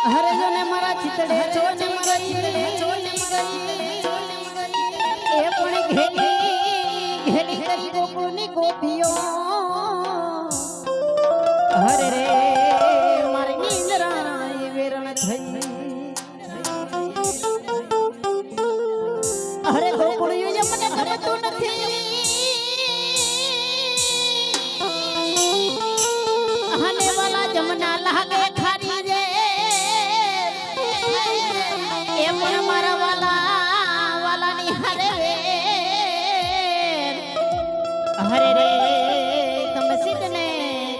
હરે જોને મારા ચિતડે ચોને મગઈ એ પણ ઘેલી ઘેલી ગોકુળની ગોપીઓ હરે રે મારી નિંદ્રા વેરણ થઈ હરે ગોકુળિયો મને ગમતું નથી હને વાલા જમના લાગે ખારી રે એ પણ મારા વાલાની હરે હરે રે તમે સિદ્ધને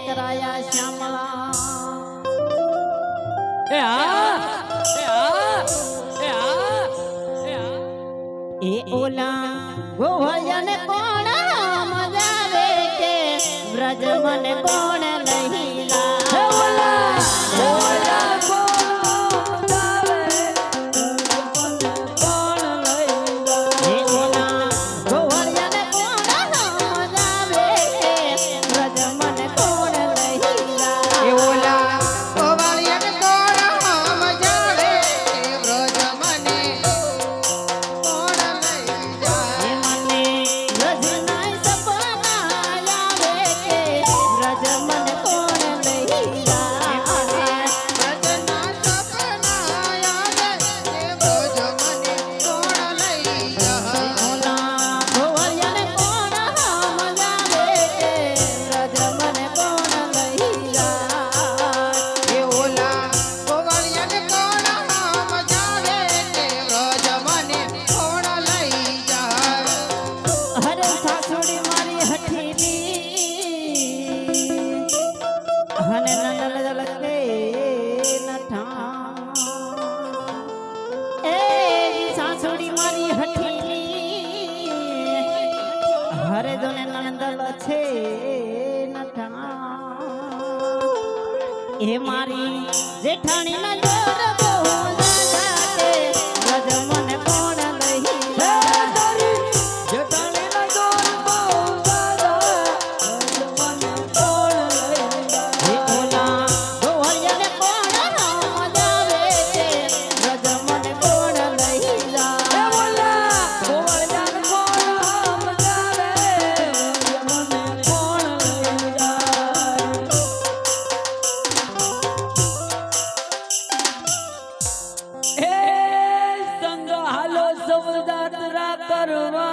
કરાયા શ્યામળા એ ઓલા ગોવળિયાને કોણ મજાવે કે વ્રજ મને કોણ લઈ લા ઓલા ગોવળિયા કોણ મજાવે એ ઓલા ગોવળિયાને કોણ મજાવે કે વ્રજ મને કોણ લઈ લા એ ઓલા ગોવાળિયાને કોણ મજાવે કે વ્રજ મને કોણ લઈ જાય એ મને વ્રજના સપના આવે કે વ્રજ મને કોણ લઈ લા વ્રજના સપના આવે કે વ્રજ મને કોણ લઈ જાય ઓલા ગોવળિયાને કોણ મજાવે કે વ્રજ મને કોણ લઈ લા એ ઓલા ગોવાળિયાને કોણ મજાવે કે વ્રજ મને કોણ લઈ જાય હરે સાસુડી મારી હઠીની હને નંદલ લગતે નઠા એ સાસુડી મારી હઠીની હરે દોને નંદલ છે નઠા એ મારી જેઠાણી ના જોર બહુ દાદા કે વ્રજ મને કોણ લઈ તારી જેઠાણી ના જોર બહુ દાદા વ્રજ મને કોણ લઈ હે ઓલા ગોવળિયાને કોણ મજાવે કે વ્રજ મને કોણ લઈ જા હે ઓલા ગોવળિયાને કોણ મજાવે વ્રજ મને કોણ લઈ જાય એ સંગ હાલો સૌદાતરા કરવા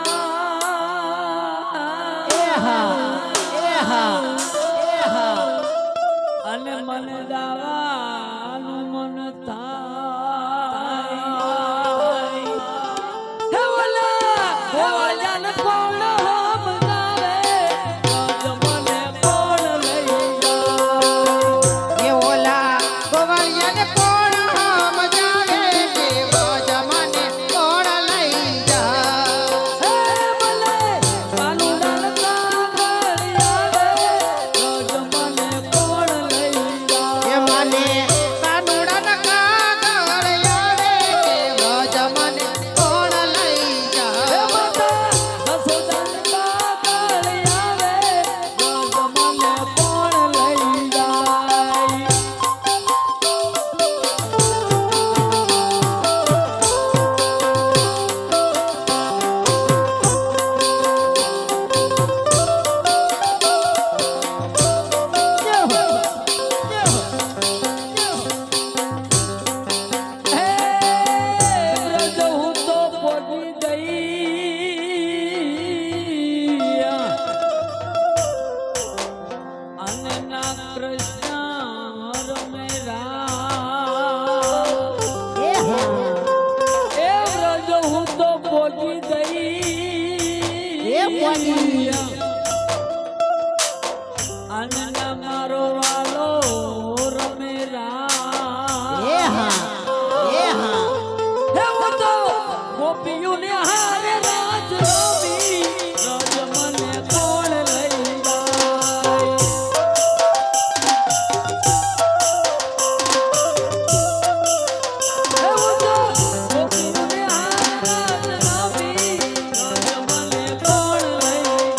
અને મન દાવાનું મન થાય હે ઓલા ગોવળિયાને કોણ મજાવે વ્રજ મને કોણ લઈ જાય એ ઓલા ગોવાળિયાને કોણ મજાવે કે વ્રજ મને કોણ લઈ જાય હે ભલે કાનુડાને કાગળ આવે વ્રજ મને કોણ લઈ જાય એ મને કાનુડાના કાગળ આવે કે વ્રજ મને કોણ લઈ હે જાય માતા જસોદાને કાગળ આવે વ્રજ મને કોણ લઈ જાય હે વ્રજ હું તો પહોંચી ગઈ અને ના કૃષ્ણ રમે રામ એ હા એ વ્રજ હું તો પહોંચી ગઈ એ પહોંચી. અને ના મારો વાલો રમે રામ એ હા હે હું તો ગોપીઓને હારે રાજ રમી રજ મને કોણ લઈ જાય હે હું તો ગોપીઓને હારે રાજ રમી રજ મને કોણ લઈ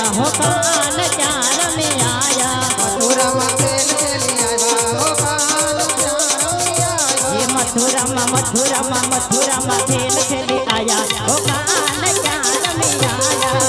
આયા હો કાન ક્યાં રમે આયા મથુરામાં ખેલ ખેલી આવ્યા હો કાન ક્યાં રમી આવ્યા એ મથુરામાં મથુરામાં મથુરામાં ખેલ ખેલી આયા હો કાન ક્યાં રમે આયા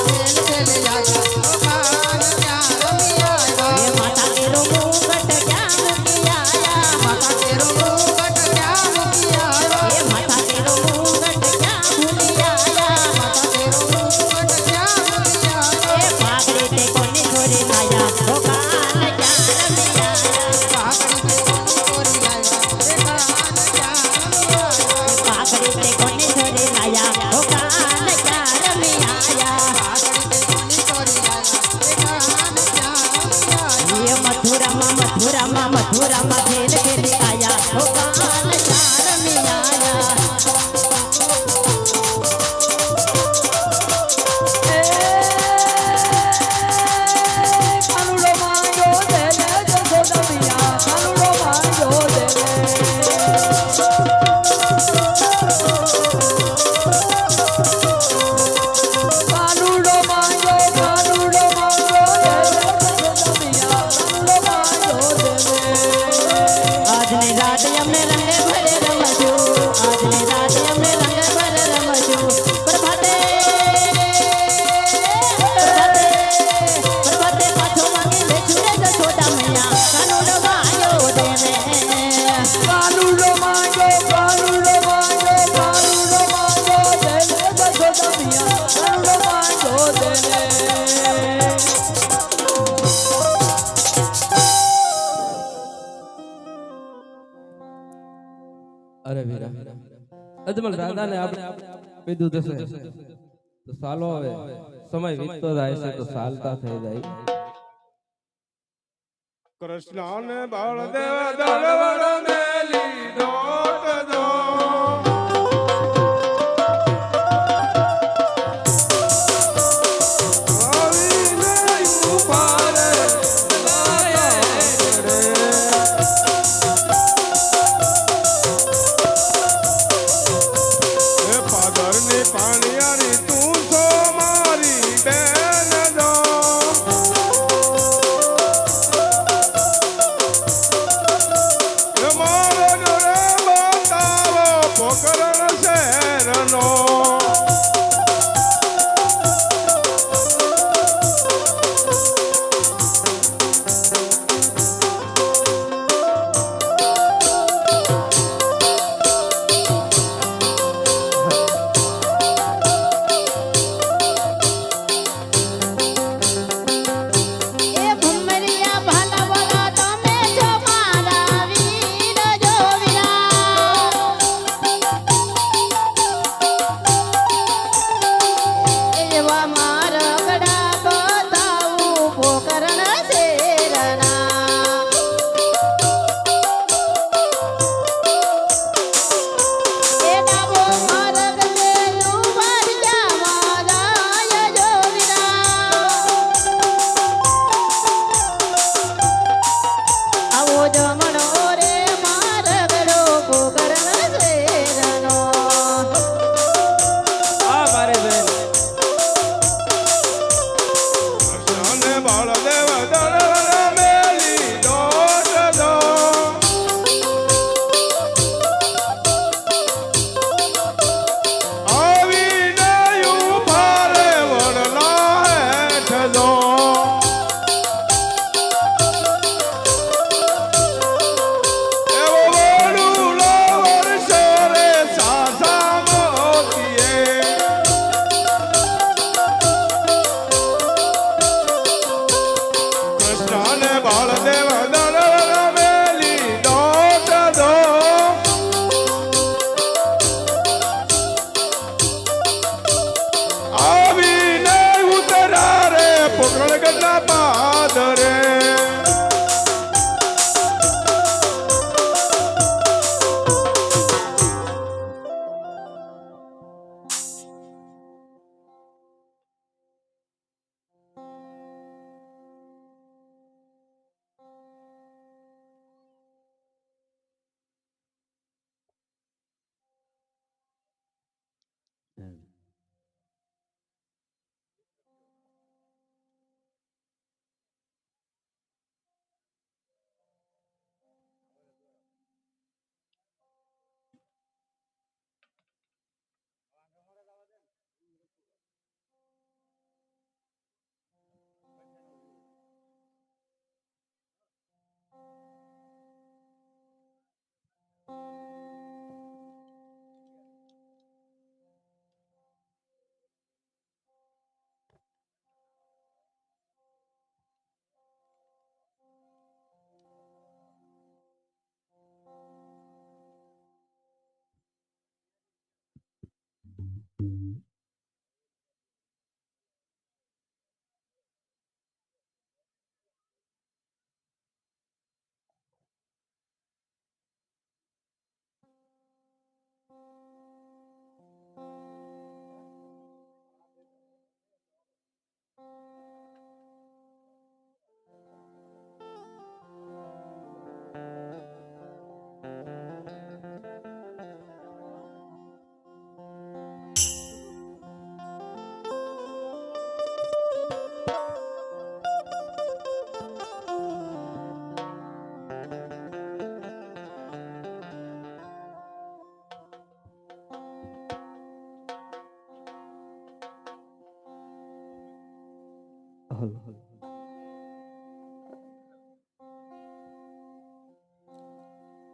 ખેલ ખેલી આવ્યા હો કાન ક્યાં રમી આવ્યા એ માતા તેરો મુગટ ક્યાં મૂકી આયા માતા તેરો મુગટ ક્યાં મૂકી આવ્યા એ માતા તેરો મુગટ ક્યાં ભૂલી આયા માતા તેરો મુગટ ક્યાં મૂકી આવ્યા એ પાઘડી તે કોને છોરી આયા હો કાન ક્યાં રમે આયા પાઘડી તે કોની ચોરી આવ્યા હે કાન ક્યાં રમી આવ્યા પાઘડી તે કોને છોરી આયા હો કાન ક્યાં રમે આયા પાઘડી તે કોની ચોરી આવ્યા હે કાન ક્યાં રમી આવ્યા ये मथुराમાં મથુરામાં મથુરામાં ખેલ ખેલી આયા હો કાન ક્યાં રમી આયા કાનુડો માંગ્યો દેલે જશોદા મિયા કાનુડો માંગ્યો દેલે કાનુડો માંગ્યો દેલે જશોદા મિયા કાનુડો માંગ્યો દેલે આજની રાત અમે રંગે ભરે રમજો આજની રાત અમે રંગે ભરે રમજો પ્રભાતે પ્રભાતે પાછો માંગી લેશું રે જશોદા મૈયા કાનુડો વાયો દેવે કાનુડો માંગ્યો દેલે જશોદા મિયા કાનુડો માંગ્યો દેલે અરે વીરા અજમલ દાદાને આપણે કીધું થશે તો સાલો હવે સમય વીતતો જાય છે તો સાલતા થઈ જાય કૃષ્ણ બળદેવ દળવર ને લીધો તજો આવીને ઉભારે લાયે રે એ પાદરની પાણીયારી તું છો મારી બેન જો મારો ડોરે બતાવો પોકરણ શહેરનો એ ભમરિયા ભાલવલા તમે જો મારા વીર જો વીરા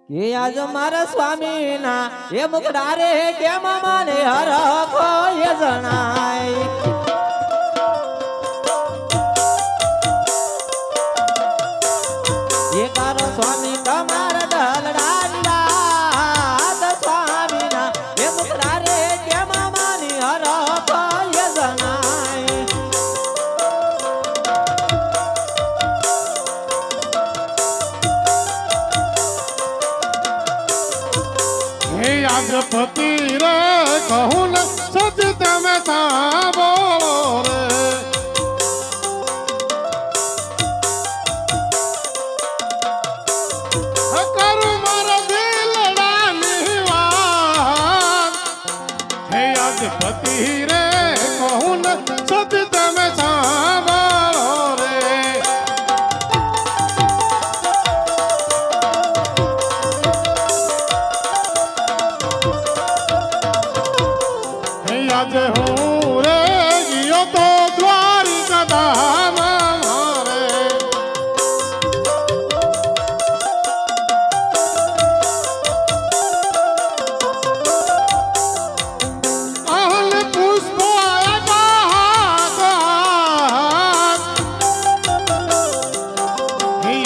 કે આજ મારા સ્વામી ના એ મુકડા રે કેમ મને હરખો એ જણાય એ કારો સ્વામી તમારા દલડારિયા સ્વામી ના એ મુકડા રે કેમ મને હરખો એ જણાય હે યાજપતિ રે કહું ને સજ તમે સાંભળો રે કરું મારા દિલડાની વાત હે યાજપતિ રે કહું ને સજ તમે સાંભળો રે આજે હું રે ગયો તો દ્વારિકા ધામ મારે અહલ પુષ્પ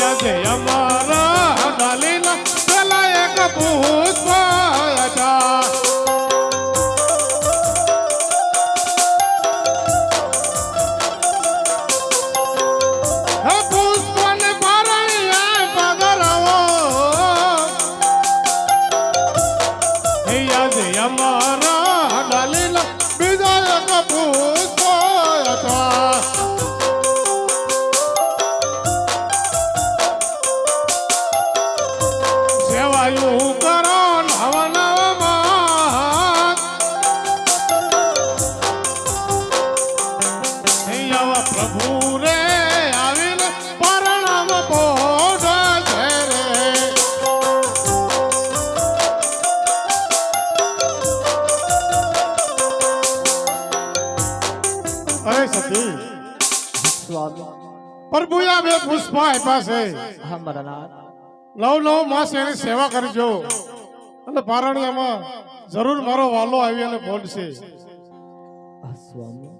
આજે અમારા ડાલીના પેલા એક પુષ્પ અમારા ડાલીલા બીજા એક પુષ્પ હતા સેવાયું કરો નવ નવમાં આવા પ્રભુ રે આવીને પરણામ પોઢ છે રે અરે સતી સ્વામી પ્રભુ આ બે પુષ્પ આપ્યા છે હા મારા નાથ નવ માસ એની સેવા કરજો અને પારણિયામાં જરૂર મારો વાલો આવી અને પહોંચશે સ્વામી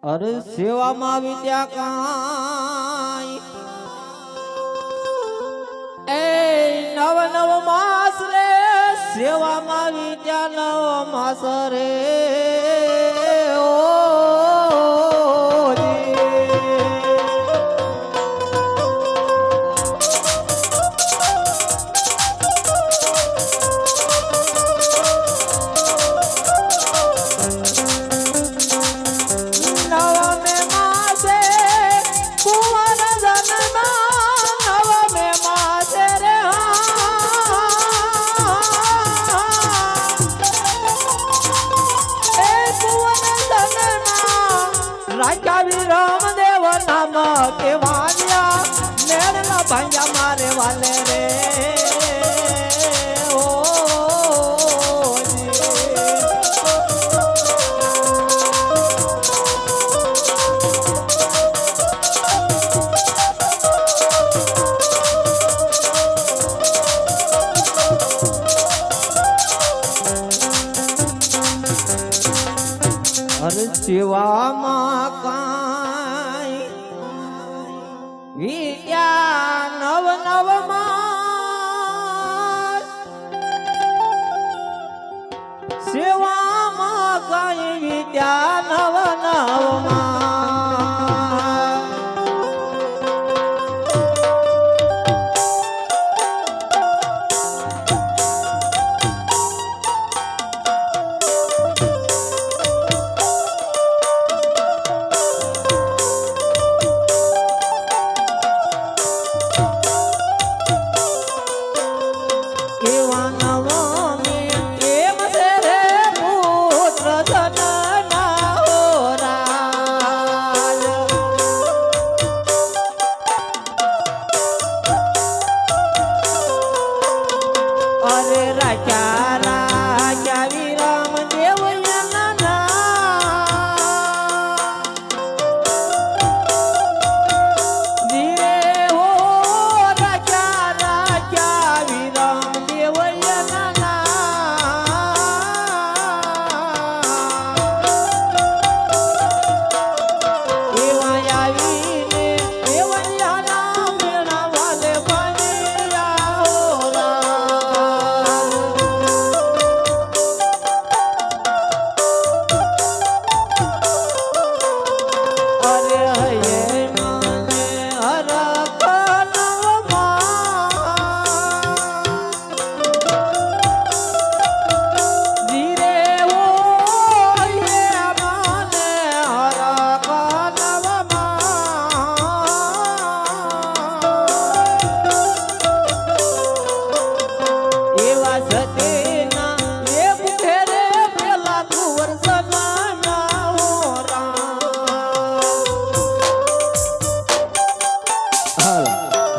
અરે સેવામાં વિદ્યા કાંઈ એ નવ નવ માસ રે સેવામાં વિદ્યા નવ માસ રે ઓ રામદેવ નામ કે વાલિયા મેળના ભાંગ્યા મારે વાલે રે ઓ અરે સેવામાં કાંઈ વિદ્યા નવ નવ માં સેવામાં કાંઈ વિદ્યા નવ નવ માં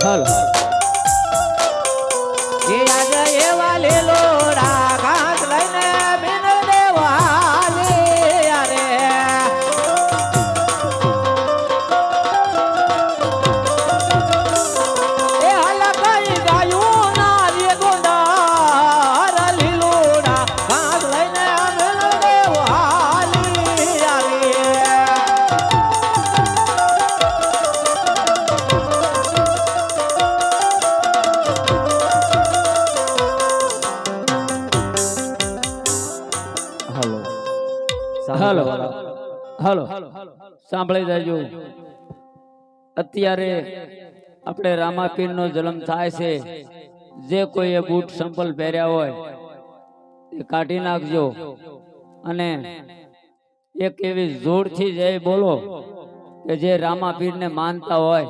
હાલો એ આજે એવા લીલોડા ઘાસ લઈને બિન દેવાલી અરે એ હલકાઈ ગાયું ના રે ગોંડાર લીલોડા ઘાસ લઈને બિન દેવાલી અરે હાલો હાલો સાંભળી જાજો અત્યારે આપણે રામાપીર નો જન્મ થાય છે જે કોઈએ બૂટ સંપલ પહેર્યા હોય એ કાઢી નાખજો અને એક એવી જોરથી જય બોલો કે જે રામાપીર ને માનતા હોય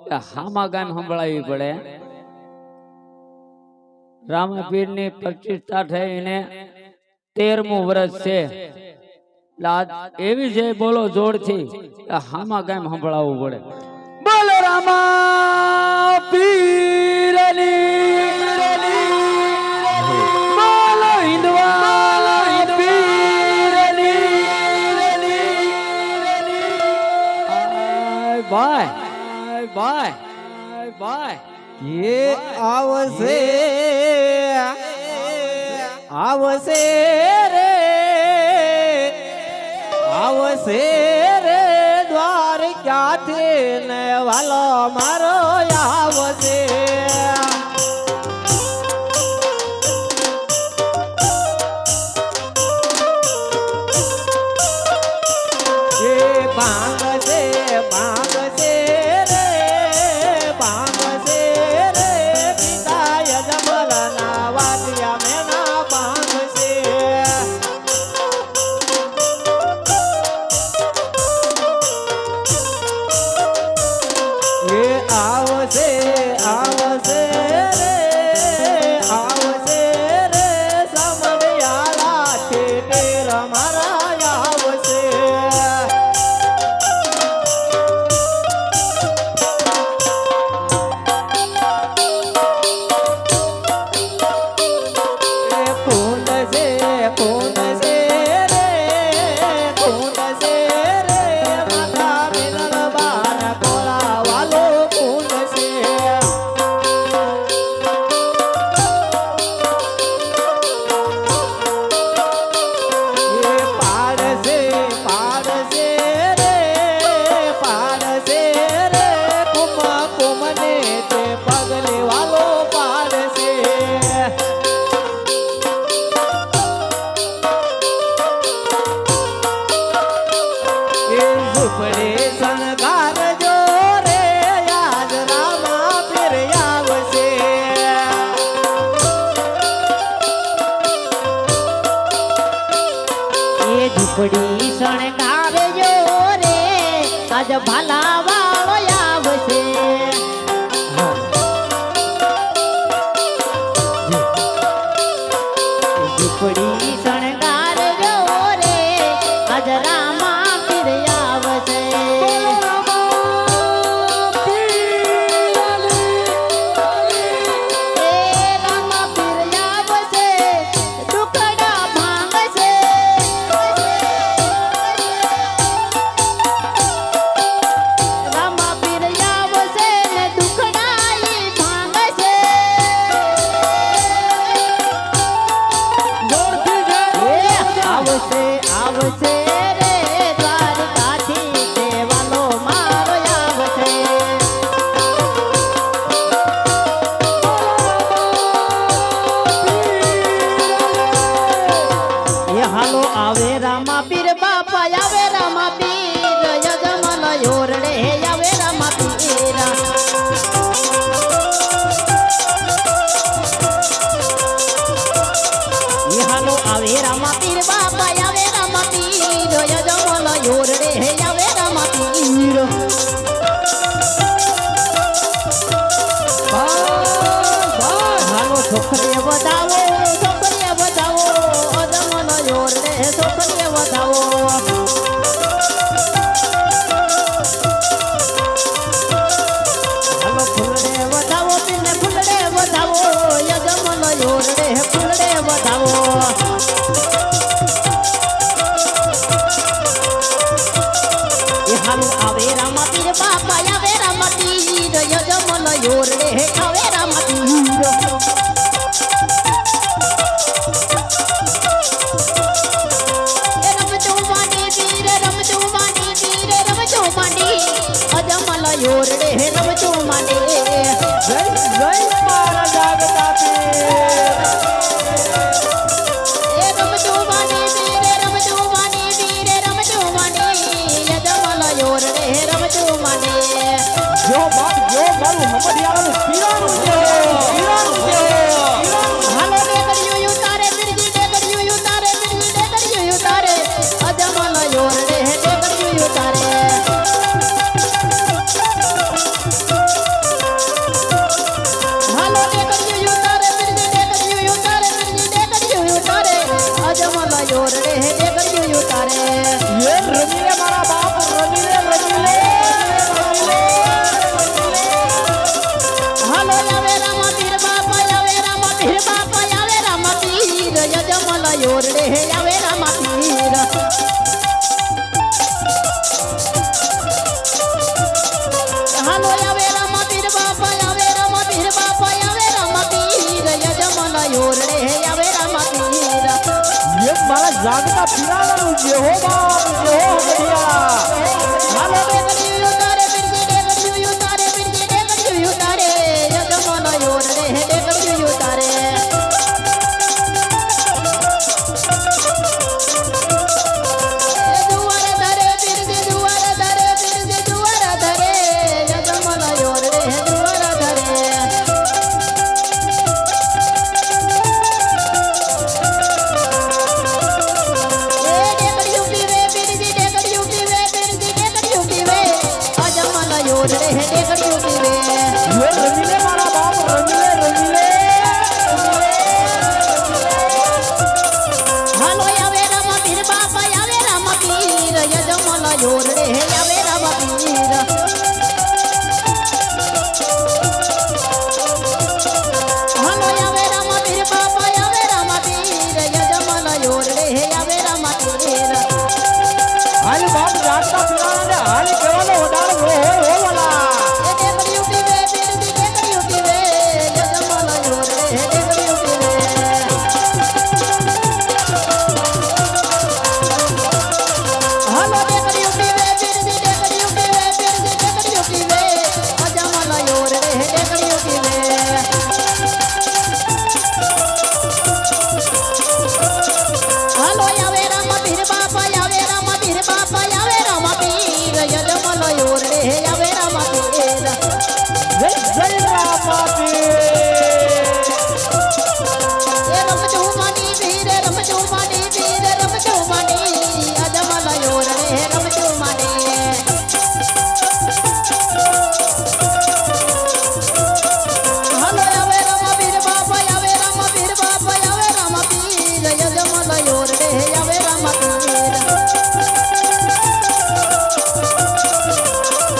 કે હામા ગામ સંભળાવી પડે રામાપીર ની પ્રતિષ્ઠા થઈને 13મું વર્ષ છે એવી જય બોલો જોરથી હામા ગામ સંભળાવવું પડે બોલો રામા પીરની બોલો હિંદવા પીરની ભાઈ ભાઈ ભાઈ એ આવશે આવશે રે આવશે રે દ્વાર ક્યાંથી ને વાલો મારો આવશે એ ભાંગશે ભાંગશે રે ભાંગશે રે પિતા યજમલના વાલિયા મેના ભાંગશે એ આવશે આવશે રે આવશે રે સમડિયાળા ઠેઠેર મારા આવશે એ કુંડ છે રે કુંડ છે રે માતા મિલન બાર કોળા વાલો કુંડ છે એ પાડશે પાડશે રે પાડશે રે કુમ કુમને તે પગલે વાલો પાડશે એ ઝૂંપડે શણગારજો રે યાદ રામા પીર આવશે એ ઝૂંપડી શણગારજો રે આજ ભાલા વાળો આવશે ઝૂંપડી શણગારજો રે આજ રામા પીર આવશે એ રામા પીર આવશે દુખડા ભાંગશે રામા પીર આવશે ને દુખડાઈ ભાંગશે આવશે આવશે રે દ્વારકાથી દેવાલો મારો આવશે એ હાલો આવે રામા પીર બાપા આવે રામા પીર યજમન યોરડે આવે રામા પીર એ હાલો આવે રામા પીર બાપા આવે રામા પીર યજમન યોરડે આવે રામા પીર હાલો છોકરીએ વધાવો અજમન યોરડે છોકરીએ વધાવો હાલો ફૂલડે અજમલ યોરડે આવે રામા પીર અજમલ યોરડે રમજો માંડે જય જય મારા જાગતા પીર એ રમજો માંડે વીર રમજો માંડે વીર રમજો માંડે અજમલ યોરડે રમજો માંડે જો મારું મમડિયાનું પીરાનું દેવો હાલો ડેગડિયું ઉતારે બિરજી ડેગડિયું ઉતારે બિરજી ડેગડિયું ઉતારે અજમલ યોરડે ડેગડિયું ઉતારે હાલો ડેગડિયું ઉતારે બિરજી ડેગડિયું ઉતારે બિરજી ડેગડિયું ઉતારે અજમલ યોરડે ડેગડિયું ઉતારે એ રમીલે મારા બાપ રમીલે હાલો આવે રામા પીર બાપા આવે રામા પીર બાપા આવે રામા પીર અજમલ યોરડે આવે રામા પીર હાલો આવે રામા પીર બાપા આવે રામા પીર બાપા આવે રામા પીર અજમલ યોરડે આવે રામા પીર એ મારા જાગતા પીરાનું દેવો બાપ દેવો મમડિયા હાલો ડેગડિયું ઉતારે બિરજી ડેગડિયું ઉતારે બિરજી ડેગડિયું ઉતારે અજમલ યોરડે ડેગડિયું ઉતારે જુવાર ધરે બિરજી જુવાર ધરે બિરજી જુવાર ધરે અજમલ યોરડે જુવાર ધરે ડેગડિયું પીવે બિરજી ડેગડિયું પીવે બિરજી ડેગડિયું પીવે અજમલ યોરડે ડેગડિયું પીવે એ રમીલે મારા બાપ રમીલે હાલો આવે રામા પીર બાપા આવે રામા પીર અજમલ યોરડે આવે રામા પીર હાલો આવે રામા પીર બાપા આવે રામા પીર અજમલ યોરડે આવે રામા પીર હાલ બાપ જાગતા પીરાને હાલ કેવાનો વધારે હો વાલા ડેગડિયું પીવે બિરજી ડેગડિયું પીવે અજમલ યોરડે ડેગડિયું પીવે હાલો ડેગડિયું પીવે બિરજી ડેગડિયું પીવે બિરજી ડેગડિયું પીવે અજમલ યોરડે ડેગડિયું પીવે હાલો આવે રામા પીર બાપા આવે રામા પીર બાપા આવે રામા પીર અજમલ યોરડે આવે રામા પીર જય જય રામા પીર એ રમજો માની વીર રમજો માની વીર રમજો માની અજમલ યોરડે રમજો માની હાલો આવે રામા પીર બાપા આવે રામા પીર બાપા આવે રામા પીર અજમલ યોરડે આવે રામા પીર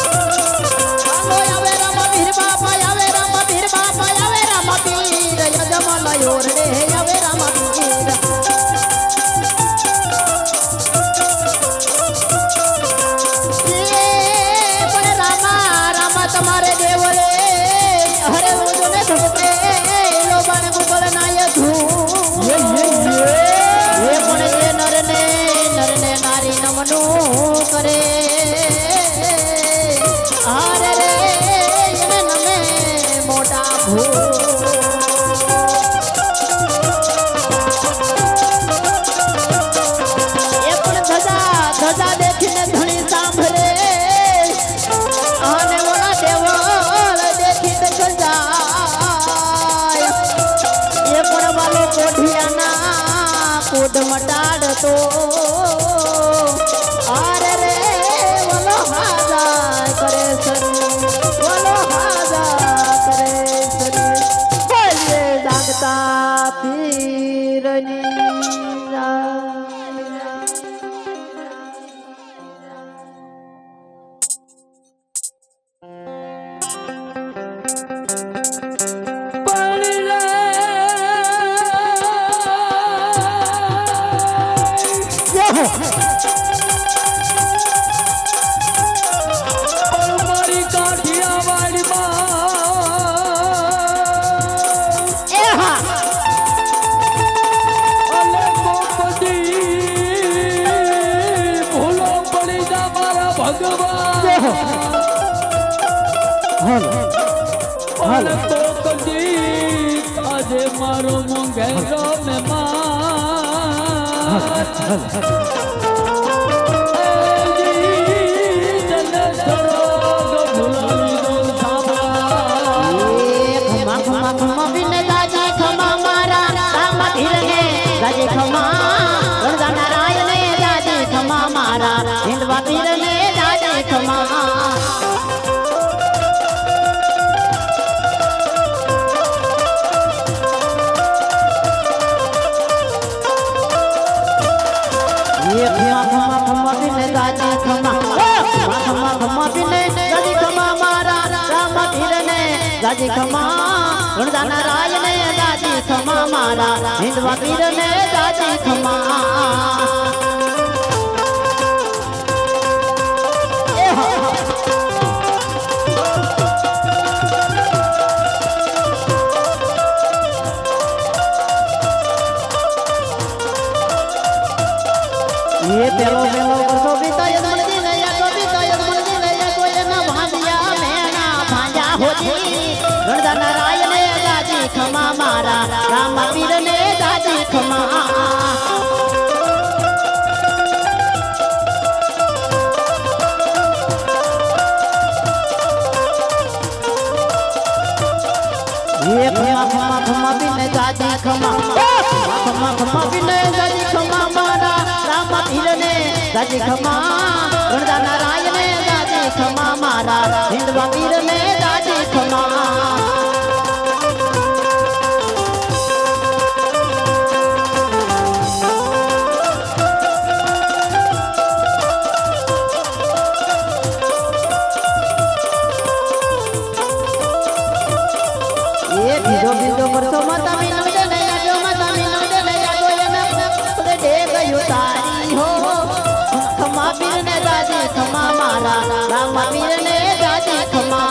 હાલો આવે રામા પીર બાપા આવે રામા પીર બાપા આવે રામા પીર અજમલ યોરડે આવે રામા પીર પણ રામા તમારે દેવ રે હરે ઓજોને ધમકે લોબાને મુગલ નાય ધૂ એ પણ જે નરને નારી નમનું કરે હારે રે એને નમે મોટા ભૂ એ પણ ધજા દેખીને ધણી સાંભળે આને ઓલા દેવળ દેખીને ગજાય એ પણ વાલો કોઢિયાના કોઢ મટાડતો આરે રે વલો હાજા કરે સરી વલો હાજા કરે સરી પણ કોકજી આજે મારો મોંઘેરો ખમા ખમા ખમા બિન દાદી ખમા મારા રામ ધીરને દાદી ખમા વરદાન નારાયણે દાદી ખમા મારા હિંદવા ધીરને દાદી ખમા ખમા ખમા ખમા બિન દાદી ખમા ખમા ખમા બિન દાદી ખમા મારા રામ ધીરને દાદી ખમા વરદાન નારાયણે દાદી ખમા મારા હિંદવા ધીરને દાદી ખમા ये पेलो पेलो वर्षो बीता यद मन दी नया को बीता यद मन दी नया को ये ना भांजिया मैं ना भांजा होती गणदा नारायण ने दादी खमा मारा राम वीर ने दादी खमा ये खमा खमा खमा बिन दादी खमा खमा खमा बिन दादी खमा मारा राम धीरने दादी खमा गणदा नारायणे दादी खमा मारा हिंदवा वीरने दादी खमा ये बीजो बीजो वर्षो माता मीनू दे नया जो माता मीनू दे नया को ये ना दे गयो तारी हो खमा वीर ने दादी खमा मारा राम वीर ने दादी खमा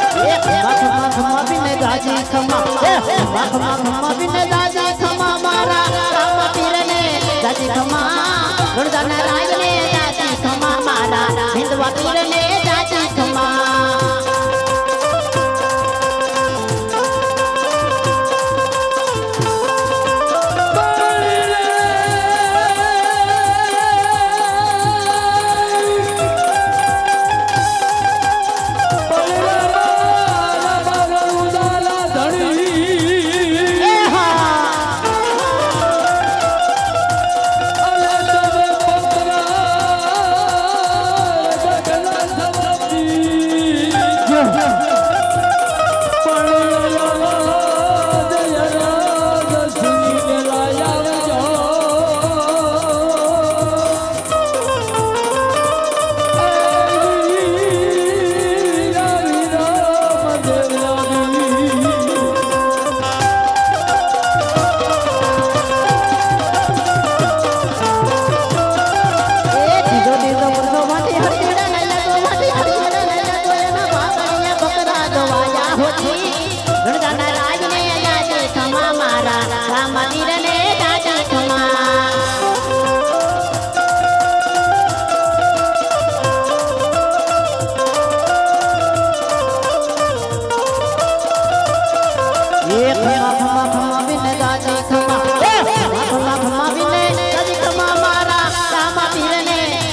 खमा वीर ने दादी खमा खमा खमा वीर ने दादी खमा मारा राम वीर ने दादी खमा गणदा नारायण ने दादी खमा मारा हिंदवा वीर ने दादी खमा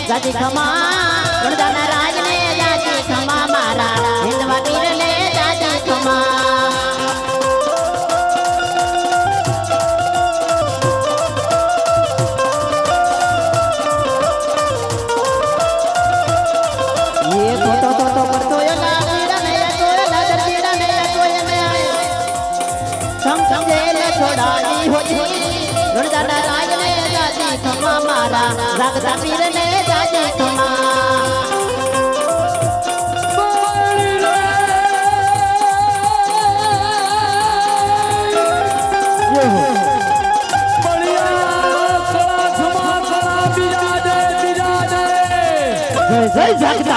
दादी खमा गणदा नारायण ने दादी खमा मारा हिंदवा वीर ने दादी खमा ये तो करतो ये वीर ने तो दादर वीर ने तो ये समझे ले छोड़ाई होती गणदा नारायण ने दादी खमा मारा रागदा वीर ने दादी खमा जय जगदा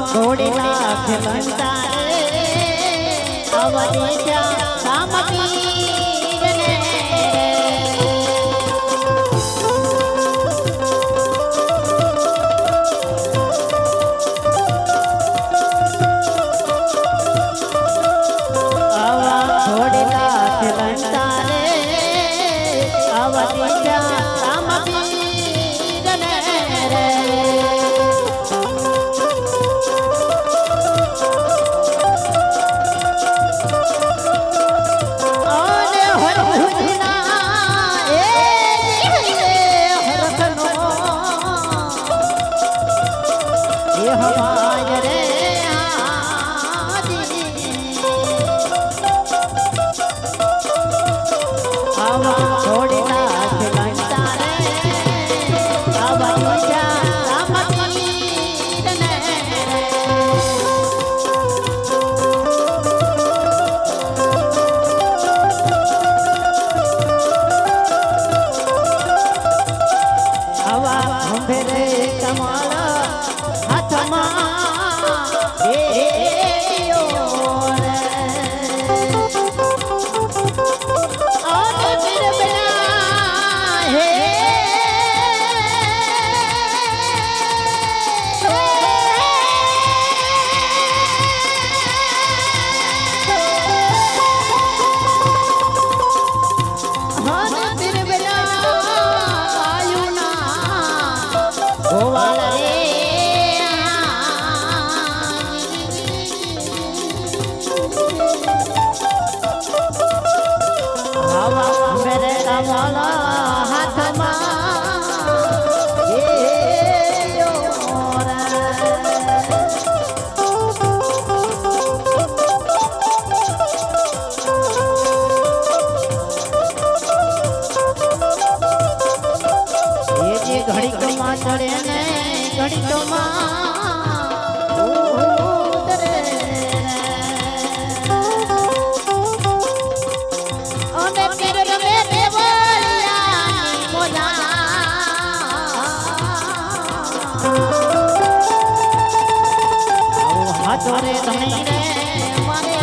ઘોડી લાખ લંતારે અવની જા રામ પીરને આવા ઘોડી લાખ લંતારે અવની જા રામ પીરને રે આને હરહુના એ હરખનો એ હમાય રે આજી આવા થોડી નાખ લંતા રે આવા મજા રામ પીરને આવા અંબેરે કમળ હાથમાં યો રે આને બિરબના હે આને બિરબના આયુના ગોવાળ રે આવા મેરે કમળ હાથમાં યો રે એ જે ઘડીકમાં ચડે ને ઘડીકમાં ઉતરે અને પીર રમે દેવળિયાની મોજા આવો હાથો રે ધણી રે મારે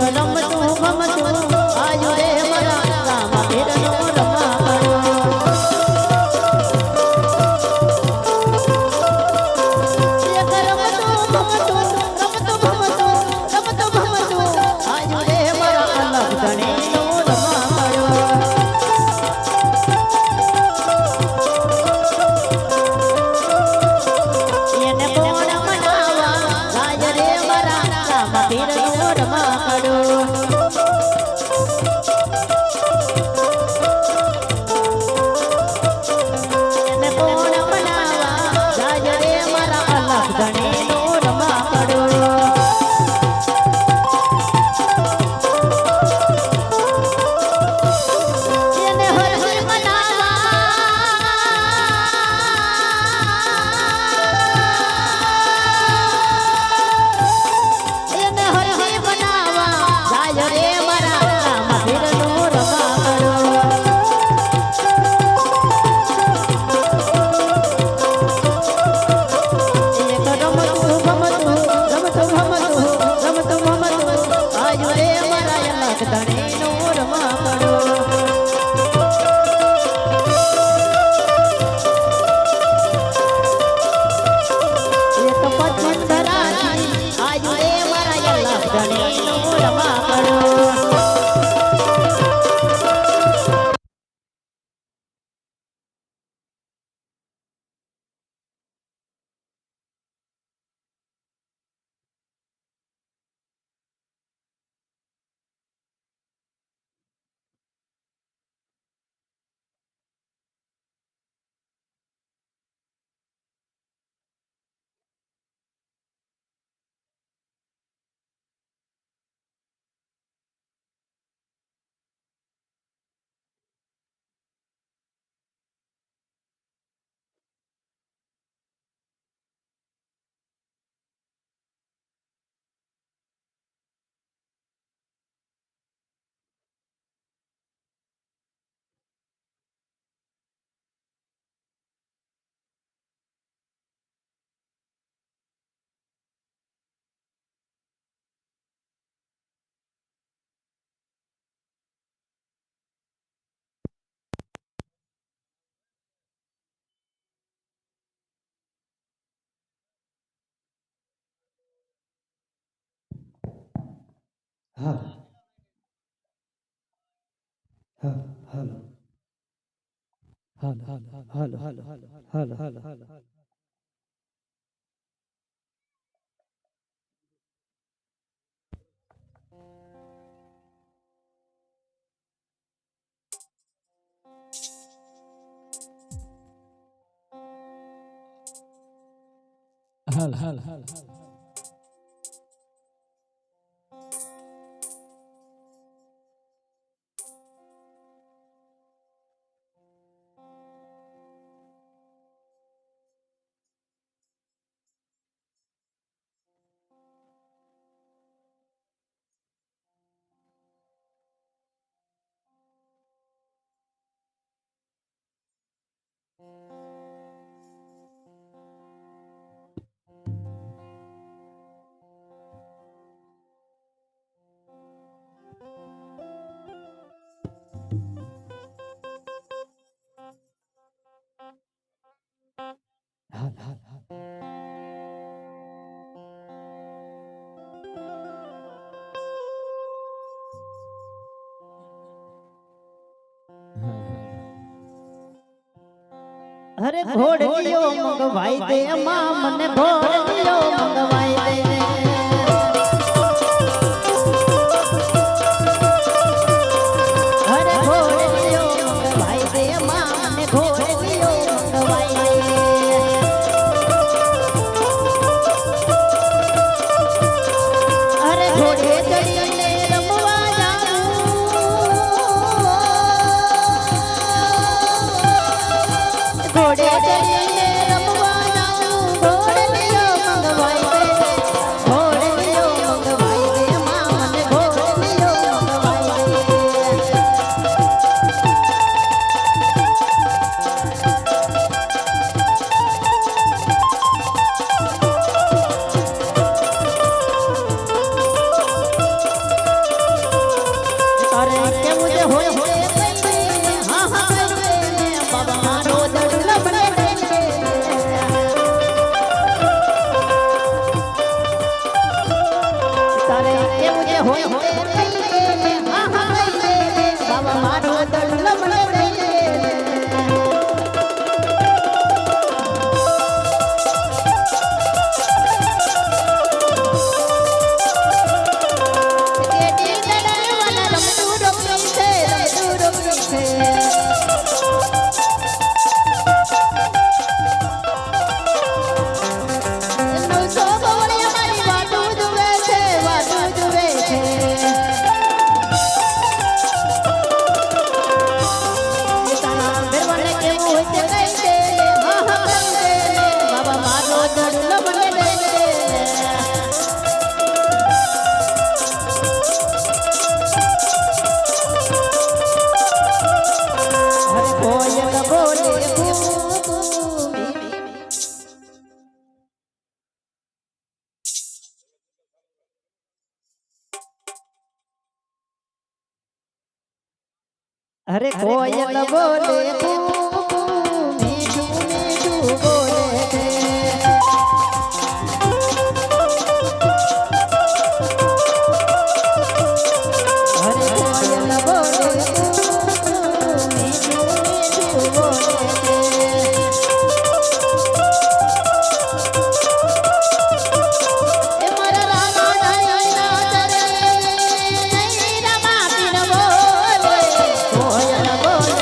રમતું ભમતું આયુ રે મારા રામ પીરનો રમાડો એક રમતું ભમતું આયુ રે મારા અલગ ધણીનો રમાડો એને કોણ મનાવા ગાય રે મારા રામ પીરનો રમાડો એને કોણ મનાવા ગાય રે મારા અલગ ધણીનો રમાડો એને હર હર મનાવા એને હર હર મનાવા ગાય રે મારા રામ પીરનો રમાડો એક રમતું ભમતું આયુ રે મારા અલગ ધણીનો રમાડો એક પચંદરાની આયુ રે મારા અલગ ધણીનો રમાડો અરે ઘોડલીઓ મંગવાઈ દે માં મને ઘોડલીઓ મંગવાઈ દે અરે ઘોડલીઓ મંગવાઈ દે માં મને ઘોડલીઓ મંગવાઈ દે અરે ઘોડે ચડીને રમવા ઘોડે ચડીને રમવા જાઉં ઘોડલીઓ મંગવાઈ દે ઘોડલીઓ મંગવાઈ દે માં મને ઘોડલીઓ મંગવાઈ દે તારે કેવું જે હોય હોય હા હા બાબા મારો દડલો બને તારે કેવું જે હોય હોય હા હા બાબા મારો દડલો બને બાબા મારો દડલો બને હરે કોયલ બોલે અરે કોયલ બોલે મીઠું મીઠું બોલે છે અરે કોયલ બોલે મીઠું મીઠું બોલે છે એ મારા રામા નાયના ચરે નહીં રમા પીન બોલે કોયલ બોલે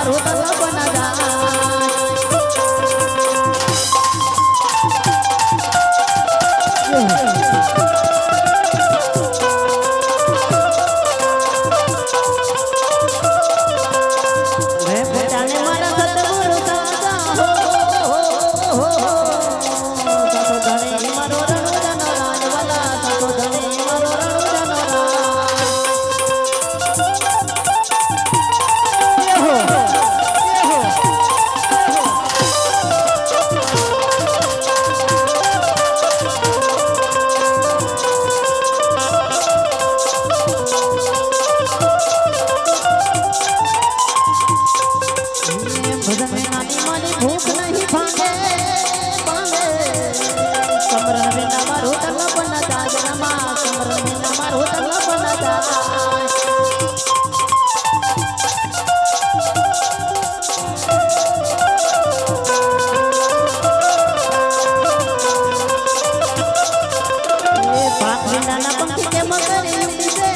મારું તલબ ના જાય મેં પોતાને મારા સતગુરુ દાદા હો સતો ધણી મારો રણુજનો રાજવાલા સતો ધણી મારો રણુજનો ભજન में नानी मानी भूख नहीं भांगे भांगे समरण में ना मारो तलब न जाज रमा समरण में ना मारो तलब न जाज ये पाक बिना ना पंखी के मगर युक्ति से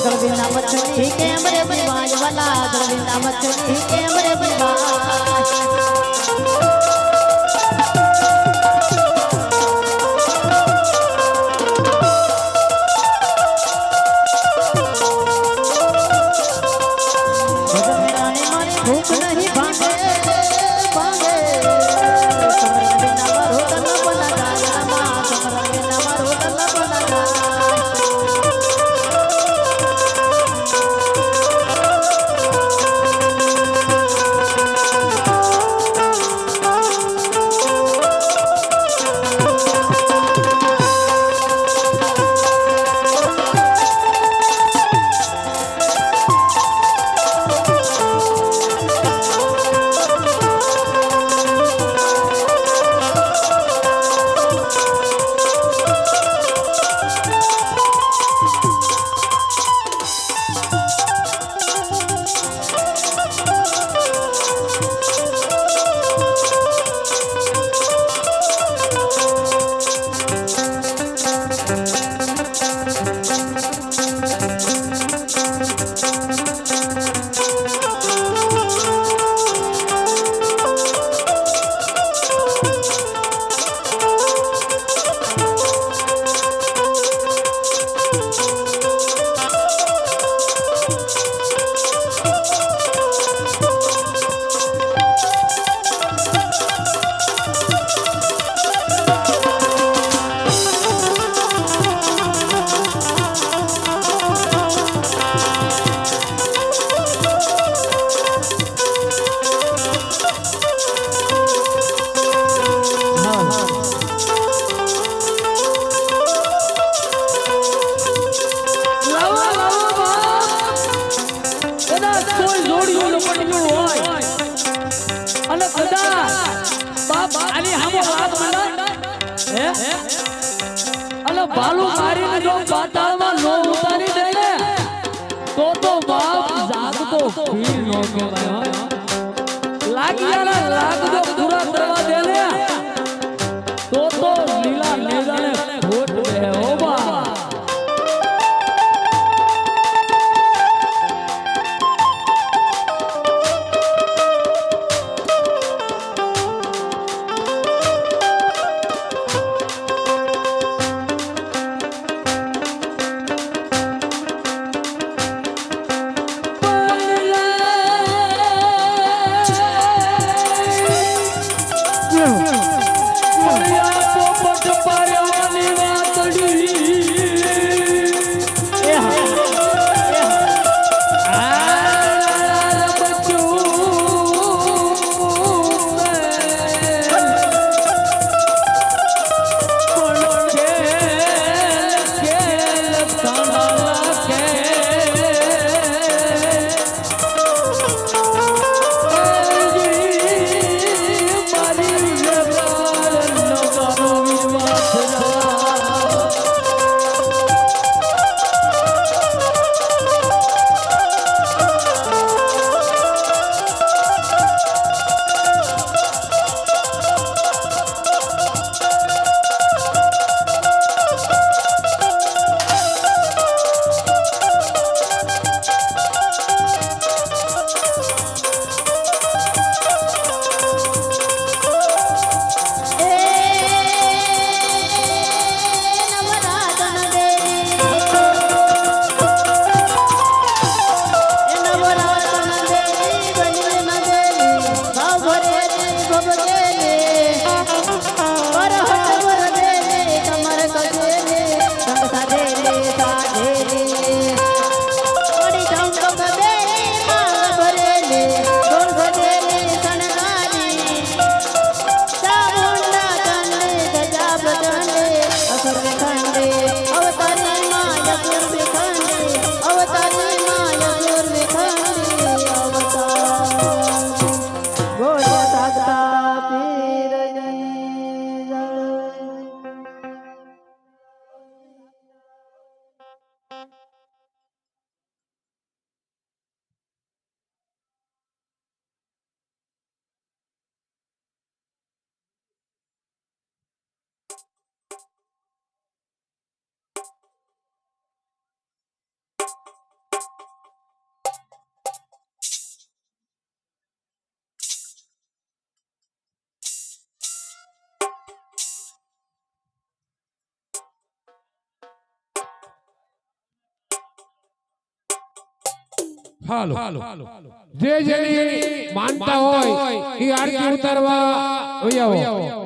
दरविंदा मछली के हमरे परिवार वाला दरविंदा मछली के हमरे परिवार भजन में रानी मारी भूख नहीं भांगे भांगे समरण में ना मारो तलब न जाए रमा समरण में ना मारो तलब न जाए ભાલુ મારીને જો પાતાળમાં નો ઉતારી દે ને તો બાપ જાગતો ફીર નો કહેવાય લાગિયાના લાગ જો પૂરા કરવા દે ને તો લીલા નેજાને ખોટ દે ઓ બા Yeah. હાલો જે જેની માનતા હોય એ આરતી ઉતારવા આવો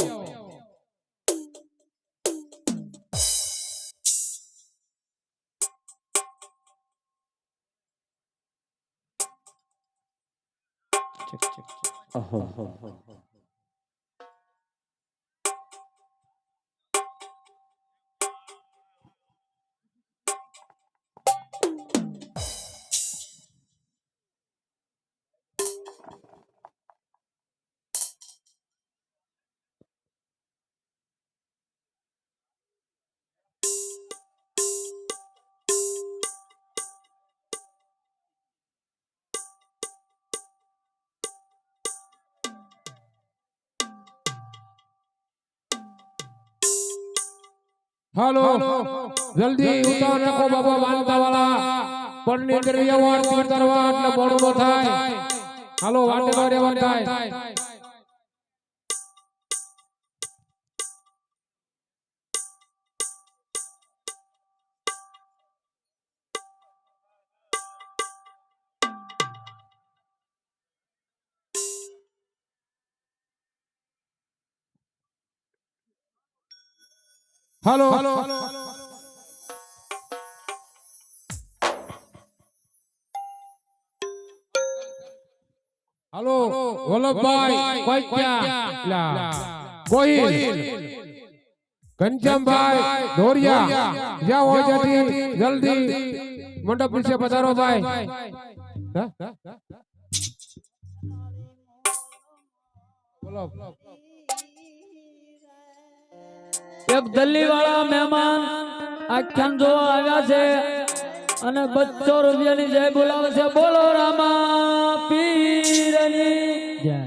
હાલો જલ્દી ઉતાર નાખો બાબા માનતા વાળા પણ ની અંદર આવો આરતી ઉતારવા એટલે મોડું ન થાય હાલો વાટે ન રહેવા થાય હાલો હાલો વલ્લભભાઈ કોઈક્યા ગોહિલ ઘનશ્યામભાઈ ધોરિયા જ્યાં હોય ત્યાંથી જલ્દી મંડપ વિશે પધારો ભાઈ બોલો એક દિલ્હી વાળા મહેમાન આખ્યાન જોવા આવ્યા છે અને 200 રૂપિયાની જય બોલાવે છે. બોલો રામા પીરની જય.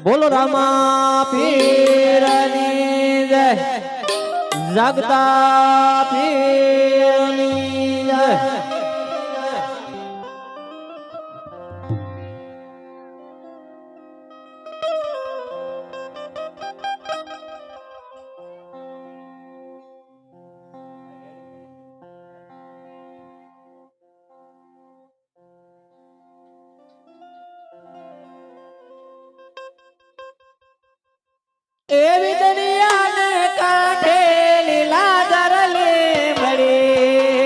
બોલો રામા પીરની જય જાગતા પીરની જય એવી દરિયાને કાંઠે લીલા દરલે મળી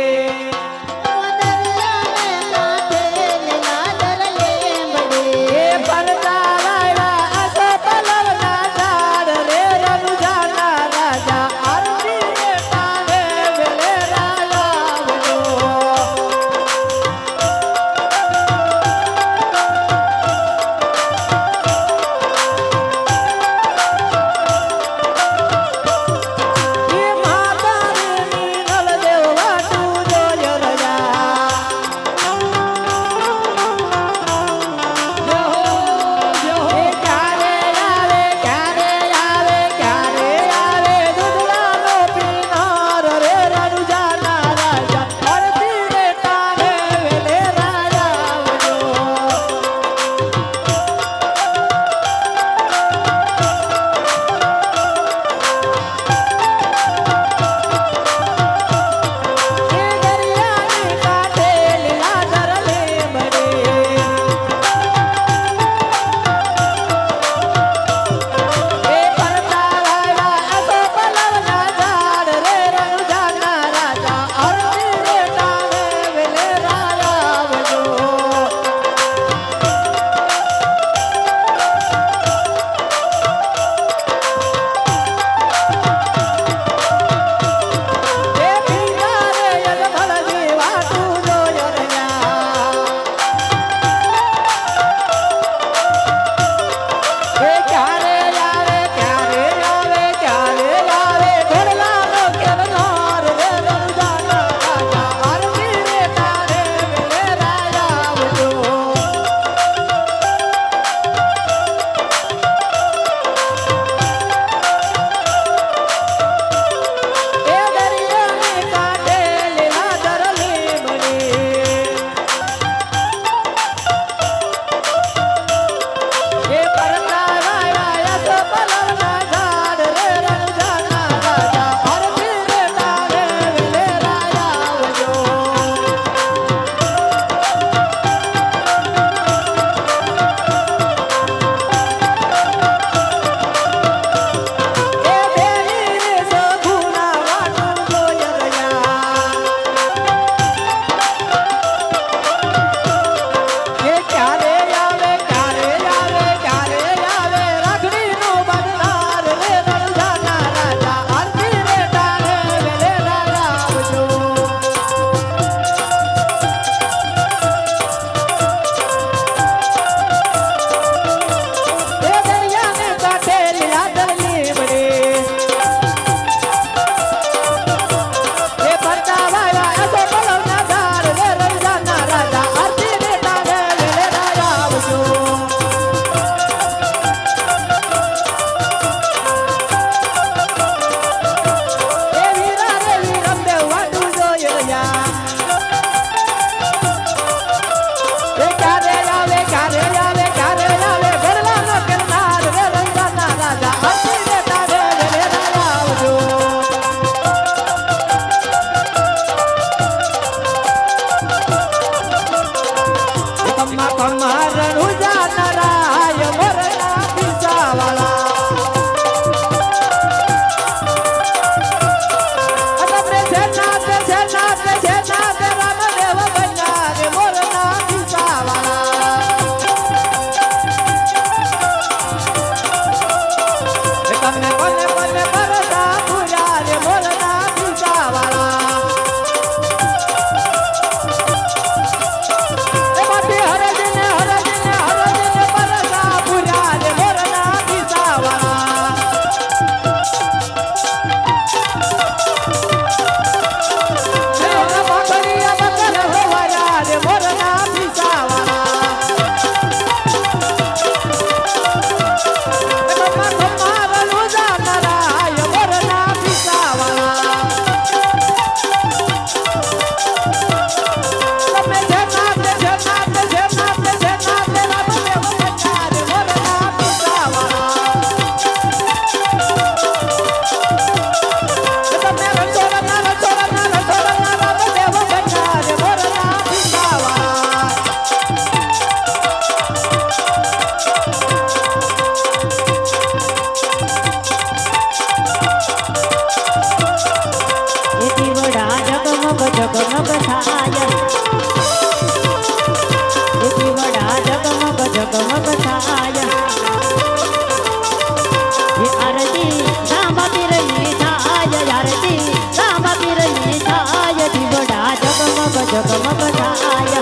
જગમગ થાય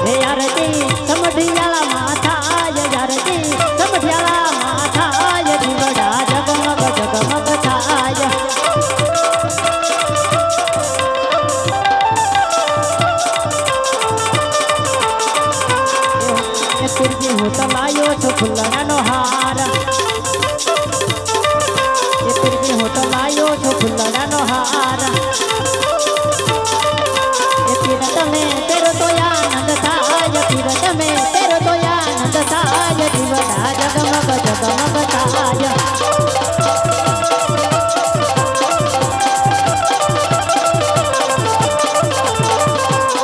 હે આરતી સમઢિયાળા માથાય આરતી સમઢિયાળા માથાય જીવડા જગમગ જગમગ થાય એ પીરજી હું તો લાયો છું ફૂલડાનો હાર એ પીરજી હું તો લાયો છું ફૂલડાનો હાર એ પીર તમે તેરો તો આનંદ થાય પીર તમે તેરો તો આનંદ થાય જીવડા જગમગ જગમગ થાય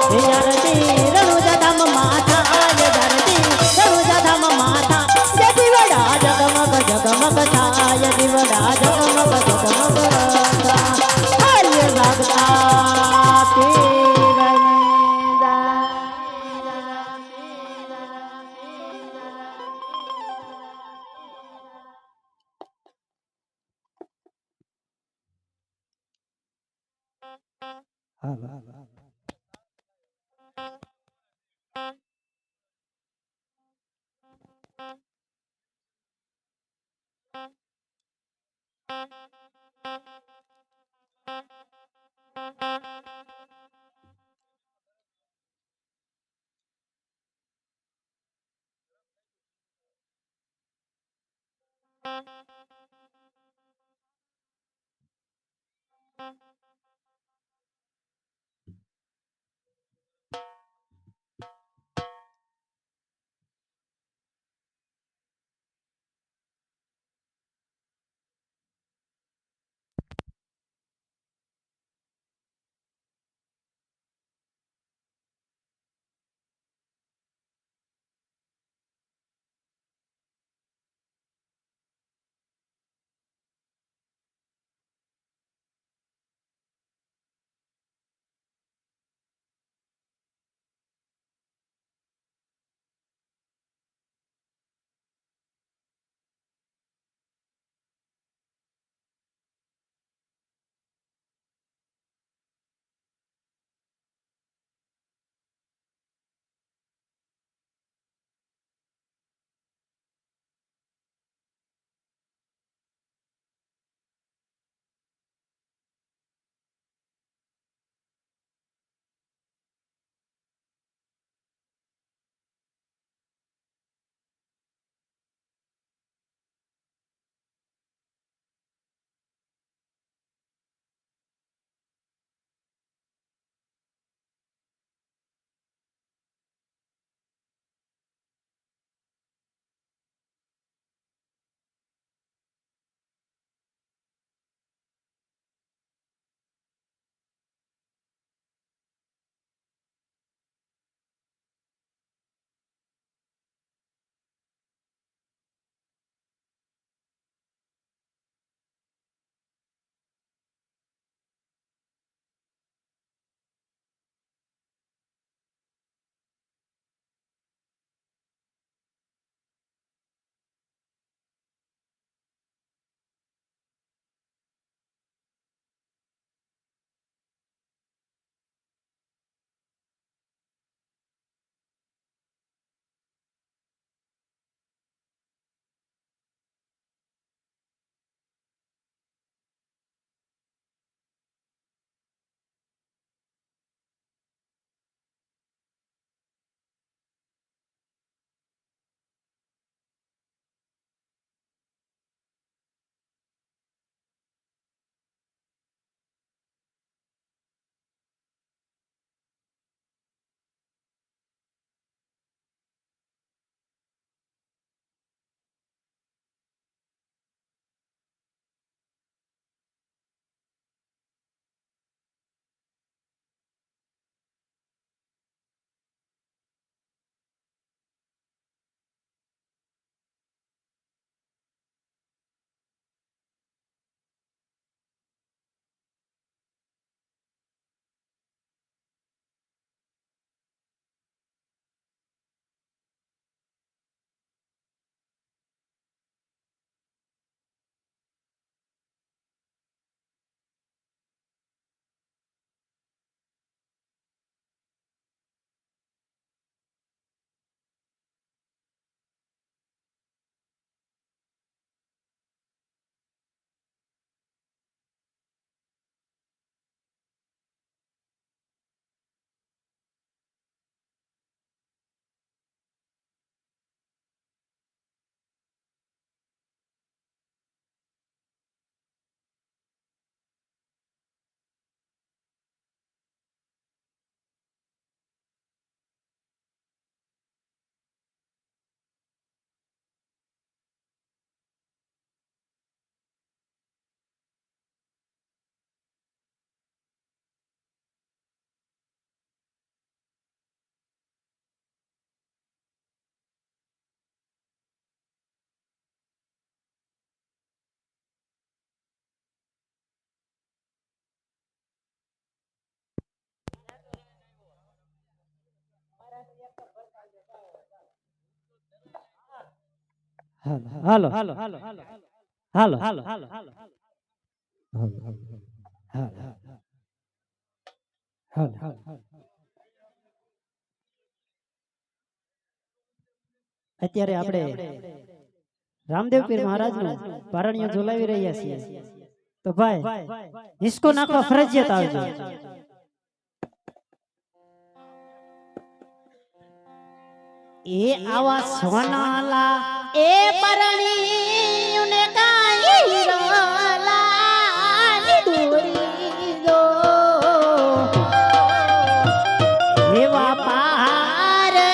હે આરતી રણુજા ધામ માથા આરતી રણુજા ધામ માથા જય જીવડા જગમગ જગમગ થાય જીવડા જગમગ જગમગ થાય હરિ લાગતા પીરની દા હાલો હાલો હાલો હાલો હાલો અત્યારે આપણે રામદેવ પીર મહારાજનું પારણિયો ઝુલાવી રહ્યા છીએ તો ભાઈ હિસ્કો નાખવા ફરજિયાત આવજો એ આવા સોનાલા એ પરણીયુને કાઈ રોલા દૂરી દો એવા પારણીએ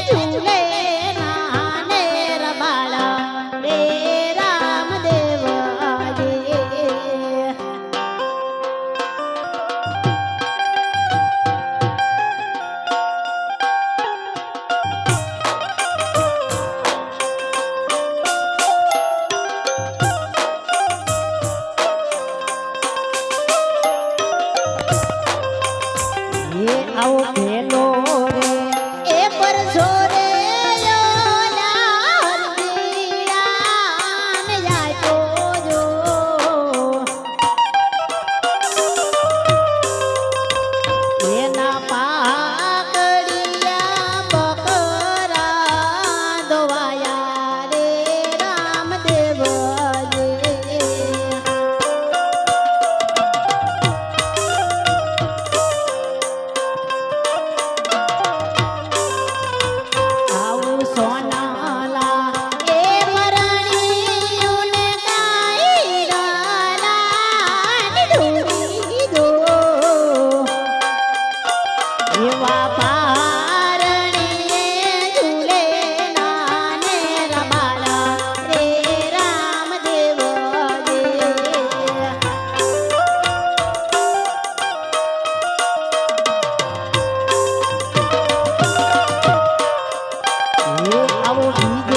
ઝૂલે નાને રબાળા રે રામદેવ આજે આવો ભેલો રે એ પરસો રે યોલા હરદીડા ને જાય તો જો એના પાકડિયા બકરા દોવાયા રે રામદેવ જે આવું સોનાલા એ પરણીયુને કાઈ રાલા દૂરી દો એવા પારણીએ ઝૂલે નાને રબાળા રે રામદેવ જે આવો બીજો